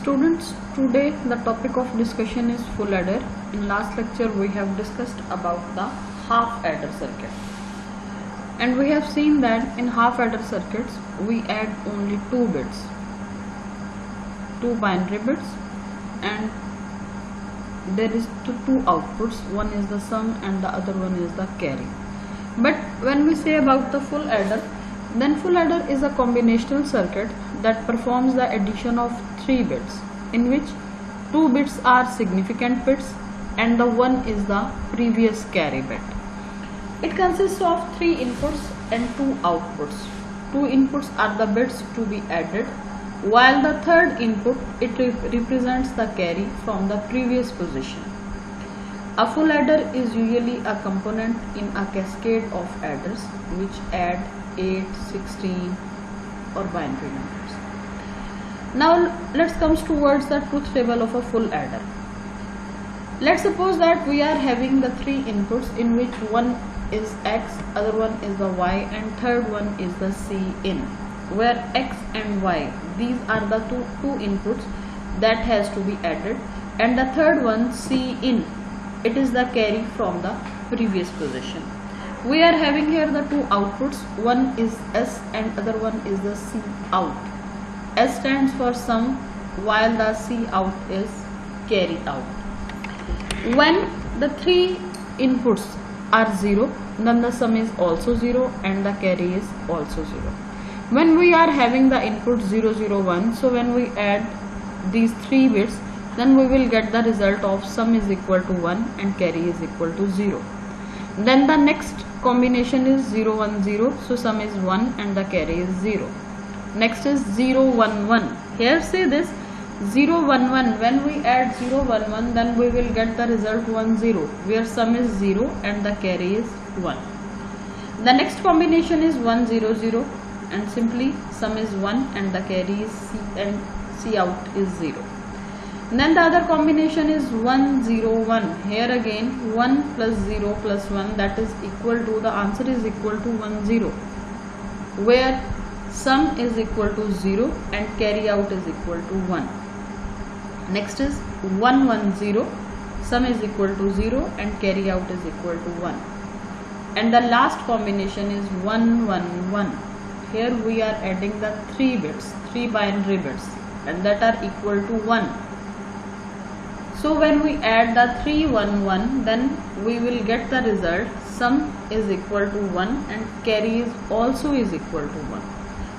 Students, today the topic of discussion is full adder. In last lecture we have discussed about the half adder circuit, and we have seen that in half adder circuits we add only two bits, two binary bits, and there is two outputs. One is the sum and the other one is the carry. But when we say about the full adder, then full adder is a combinational circuit that performs the addition of three bits, in which two bits are significant bits and the one is the previous carry bit. It consists of three inputs and two outputs. Two inputs are the bits to be added, while the third input represents the carry from the previous position. A full adder is usually a component in a cascade of adders which add 8, 16 or binary numbers. Now let's come towards the truth table of a full adder. Let's suppose that we are having the three inputs, in which one is x, other one is the y, and third one is the c in, where x and y, these are the two inputs that has to be added, and the third one c in, it is the carry from the previous position. We are having here the two outputs, one is S and other one is the C out. S stands for sum, while the C out is carry out. When the three inputs are 0, then the sum is also 0 and the carry is also 0. When we are having the input 0, 0, 1, so when we add these three bits, then we will get the result of sum is equal to 1 and carry is equal to 0. Then the next combination is 0, 1, 0, so sum is 1 and the carry is 0. Next is 0, 1, 1. Here say this 0, 1, 1. When we add 0, 1, 1, then we will get the result 1, 0, where sum is 0 and the carry is 1. The next combination is 1, 0, 0, and simply sum is 1 and the carry is C and C out is 0. Then the other combination is 1, 0, 1. Here again 1 plus 0 plus 1, that is equal to, the answer is equal to 1, 0, where sum is equal to 0 and carry out is equal to 1. Next is 1, 1, 0, sum is equal to 0 and carry out is equal to 1. And the last combination is 1, 1, 1. Here we are adding the three bits, three binary bits, and that are equal to 1. So when we add the 3, 1, 1, then we will get the result sum is equal to 1 and carry is also is equal to 1.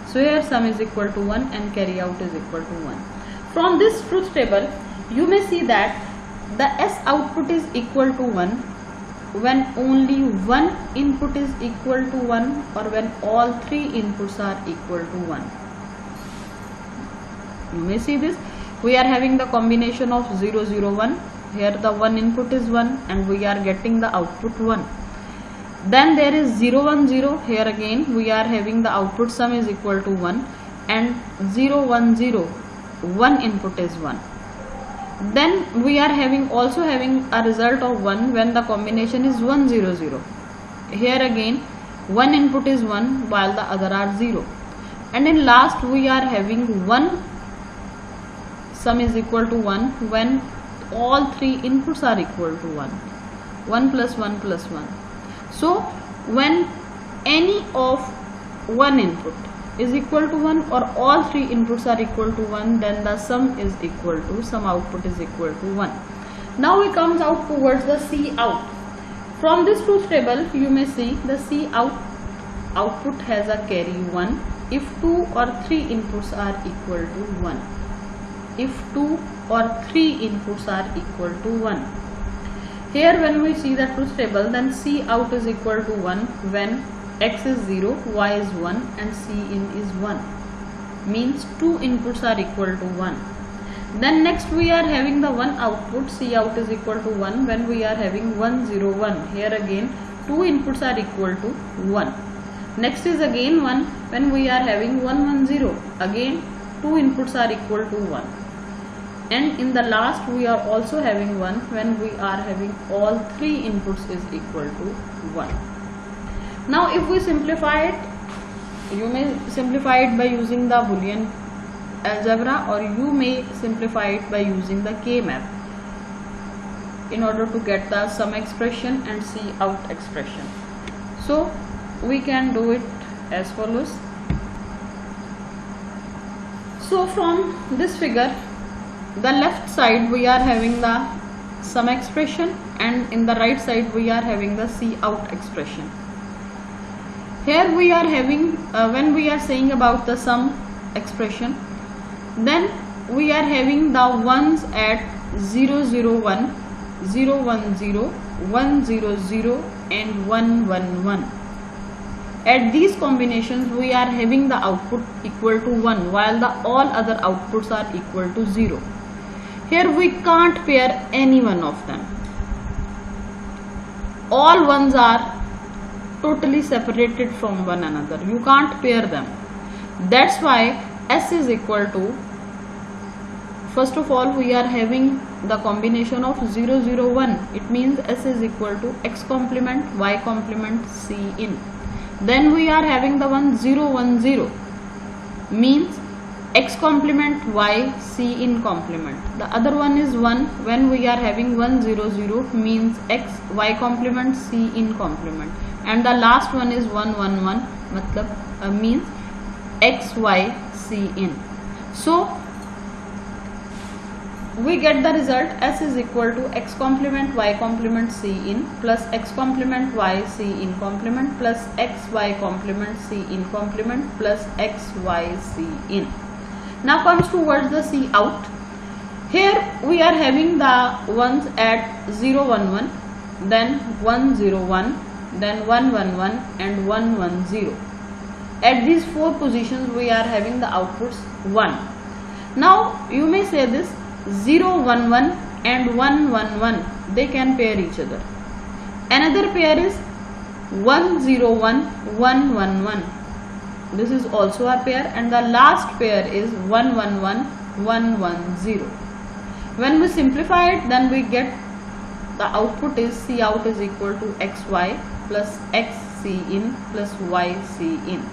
So here sum is equal to 1 and carry out is equal to 1. From this truth table, you may see that the S output is equal to 1 when only one input is equal to 1, or when all three inputs are equal to 1. You may see this. We are having the combination of 0, 0, 1. Here the one input is 1 and we are getting the output 1. Then there is 0, 1, 0. Here again we are having the output sum is equal to 1, and 0, 1, 0. One input is 1. Then we are also having a result of 1 when the combination is 1, 0, 0. Here again one input is 1 while the other are 0. And in last we are having 1 sum is equal to 1 when all three inputs are equal to 1. 1 plus 1 plus 1. So when any of one input is equal to 1 or all three inputs are equal to 1, then the sum is equal to, sum output is equal to 1. Now we comes out towards the C out. From this truth table you may see the C out output has a carry 1 if 2 or 3 inputs are equal to 1. If 2 or 3 inputs are equal to 1. Here when we see the truth table, then C out is equal to 1 when x is 0, y is 1 and c in is 1. Means two inputs are equal to 1. Then next we are having the one output, C out is equal to 1 when we are having 1, 0, 1. Here again two inputs are equal to 1. Next is again 1 when we are having 1, 1, 0. Again two inputs are equal to 1. And in the last we are also having 1 when we are having all three inputs is equal to 1. Now if we simplify it, you may simplify it by using the Boolean algebra, or you may simplify it by using the K-map in order to get the sum expression and C out expression. So we can do it as follows. So from this figure, the left side we are having the sum expression, and in the right side we are having the C out expression. Here we are having, when we are saying about the sum expression, then we are having the ones at 0, 0, 1, 0, 1, 0, 1, 0, 0 and 1, 1, 1. At these combinations we are having the output equal to 1, while the all other outputs are equal to 0. Here we can't pair any one of them. All ones are totally separated from one another. You can't pair them. That's why S is equal to, first of all we are having the combination of 0, 0, 1. It means S is equal to X complement Y complement C in. Then we are having the one 0, 1, 0, means X complement Y C in complement. The other one is 1. When we are having 1, 0, 0, means X Y complement C in complement. And the last one is 1, 1, 1, matlab means X Y C in. So we get the result S is equal to X complement Y complement C in plus X complement Y C in complement plus X Y complement C in complement plus X Y C in. Now comes towards the C out. Here we are having the ones at 0, 1, 1, then 1, 0, 1, then 1, 1, 1 and 1, 1, 0. At these four positions we are having the outputs 1. Now you may say this 0, 1, 1 and 1, 1, 1, they can pair each other. Another pair is 1, 0, 1, 1, 1, 1. This is also a pair, and the last pair is 1, 1, 1, 1, 1, 0. When we simplify it, then we get the output is C out is equal to XY plus XC in plus YC in.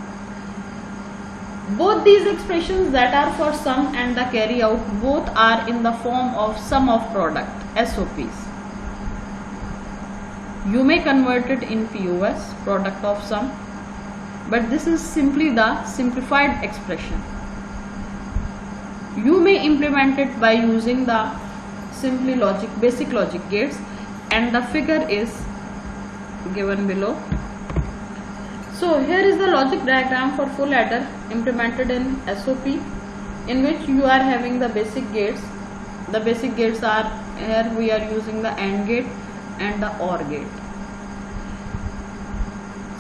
Both these expressions that are for sum and the carry out, both are in the form of sum of product, SOPs. You may convert it in POS, product of sum, but this is simply the simplified expression. You may implement it by using the simply basic logic gates, and the figure is given below. So here is the logic diagram for full adder implemented in SOP, in which you are having the basic gates. The basic gates are, here we are using the AND gate and the OR gate.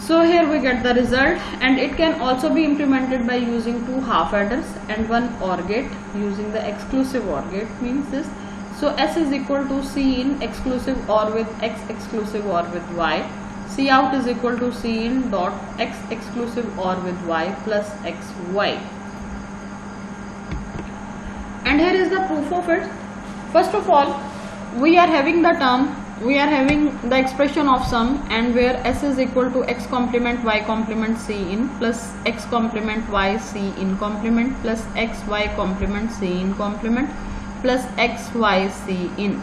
So here we get the result, and it can also be implemented by using two half adders and one OR gate using the exclusive OR gate, means this. So S is equal to C in exclusive OR with X exclusive OR with Y. C out is equal to C in dot X exclusive OR with Y plus XY. And here is the proof of it. First of all, we are having the term, we are having the expression of sum, and where S is equal to X complement Y complement C in plus X complement Y C in complement plus XY complement C in complement plus XY C in.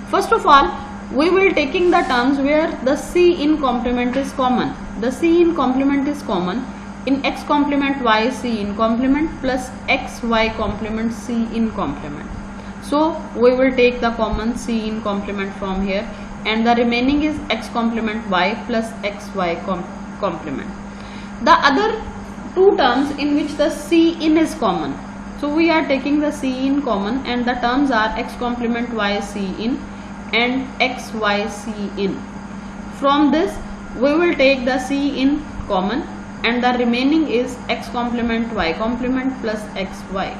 First of all, we will taking the terms where the C in complement is common. The C in complement is common in X complement Y C in complement plus XY complement C in complement. So we will take the common C in complement from here, and the remaining is X complement Y plus XY complement. The other two terms in which the C in is common. So we are taking the C in common, and the terms are X complement Y C in and XY C in. From this we will take the C in common, and the remaining is X complement Y complement plus XY.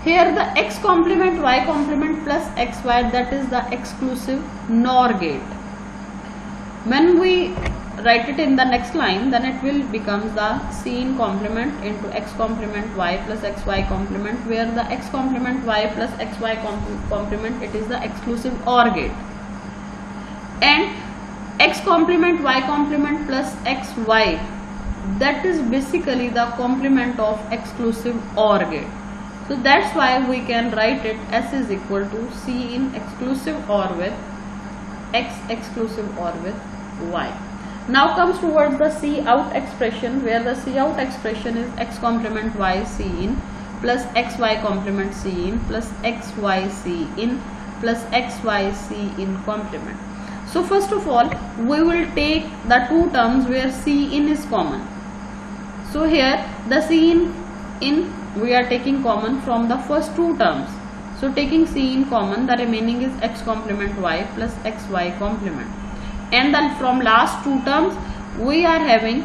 Here the X complement Y complement plus XY, that is the exclusive NOR gate. When we write it in the next line, then it will become the C in complement into X complement Y plus XY complement, where the X complement Y plus XY complement, it is the exclusive OR gate, and X complement Y complement plus XY, that is basically the complement of exclusive OR gate. So that's why we can write it S is equal to C in exclusive OR with X exclusive OR with Y. Now comes towards the C out expression, where the C out expression is X complement Y C in plus XY complement C in plus XY C in plus XY C in complement. So first of all, we will take the two terms where C in is common. So here the C in we are taking common from the first two terms. So taking C in common, the remaining is X complement Y plus XY complement. And then from last two terms we are having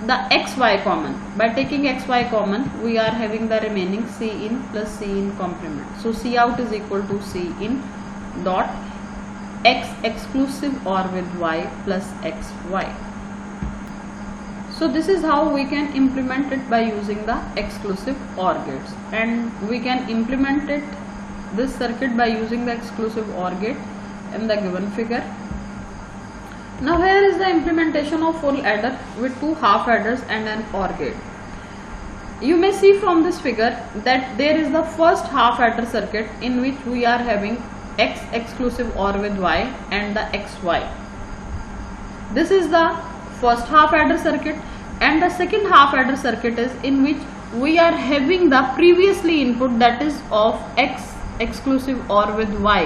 the XY common. By taking XY common, we are having the remaining C in plus C in complement. So C out is equal to C in dot X exclusive OR with Y plus XY. So this is how we can implement it by using the exclusive OR gates, and we can implement this circuit by using the exclusive OR gate in the given figure. Now here is the implementation of full adder with two half adders and an OR gate. You may see from this figure that there is the first half adder circuit in which we are having X exclusive OR with Y and the XY. This is the first half adder circuit, and the second half adder circuit is in which we are having the previously input, that is of X exclusive OR with Y,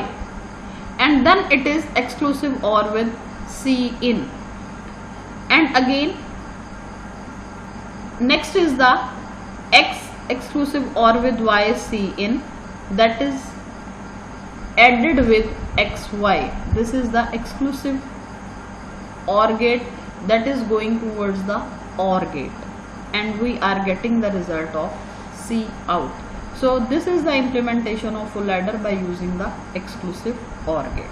and then it is exclusive OR with C in, and again next is the X exclusive OR with Y C in, that is added with XY. This is the exclusive OR gate that is going towards the OR gate, and we are getting the result of C out. So this is the implementation of full adder by using the exclusive OR gate.